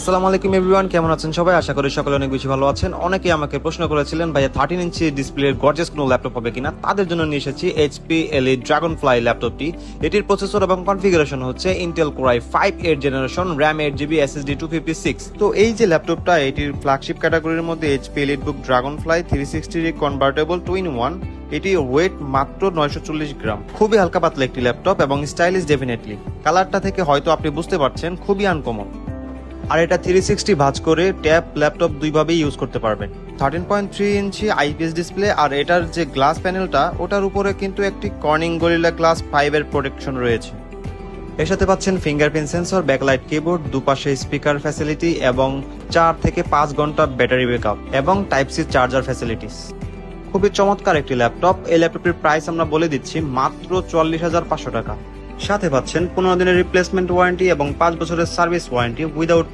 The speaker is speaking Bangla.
আসসালামু আলাইকুম এভরিওয়ান, কেমন আছেন সবাই? আশা করি সকলে অনেক বেশি ভালো আছেন। অনেকেই আমাকে প্রশ্ন করেছিলেন ভাইয়া 13 ইঞ্চি ডিসপ্লের গর্জিয়াস কোনো ল্যাপটপ হবে কিনা। তাদের জন্য নিয়ে এসেছি এইচপি এলিট ড্রাগনফ্লাই ল্যাপটপটি। এটির প্রসেসর এবং কনফিগারেশন হচ্ছে Intel core i5 8 generation, RAM 8GB, SSD 256। তো এই যে ল্যাপটপটা, এটির ফ্ল্যাগশিপ ক্যাটাগরির মধ্যে এইচপি এলিট বুক ড্রাগনফ্লাই 360 কনভার্টেবল 2-in-1। এটি ওয়েট মাত্র 940 গ্রাম। খুবই হালকা পাতলা একটি ল্যাপটপ এবং স্টাইলিশ ডেফিনেটলি। কালারটা থেকে হয়তো আপনি বুঝতে পারছেন, খুবই আনকমন। আর এটা 360 ভাঁজ করে ট্যাব ল্যাপটপ দুইভাবেই ইউজ করতে পারবেন। 13.3 ইঞ্চি আইপিএস ডিসপ্লে, আর এটার যে গ্লাস প্যানেলটা ওটার উপরে কিন্তু একটি কর্নিং গরিলা গ্লাস 5 এর প্রোটেকশন রয়েছে। এর সাথে পাচ্ছেন ফিঙ্গারপ্রিন্ট সেন্সর, ব্যাকলাইট কিবোর্ড, দুপাশে স্পিকার ফ্যাসিলিটি এবং 4 থেকে 5 ঘন্টা ব্যাটারি ব্যাকআপ এবং টাইপ সি চার্জার ফ্যাসিলিটিস। খুবই চমৎকার একটি ল্যাপটপ। এই ল্যাপটপটির প্রাইস আমরা বলে দিচ্ছি মাত্র 44,500 টাকা। সাথে পাচ্ছেন 15 দিনের রিপ্লেসমেন্ট ওয়ারেন্টি এবং 5 বছরের সার্ভিস ওয়ারেন্টি উইদাউট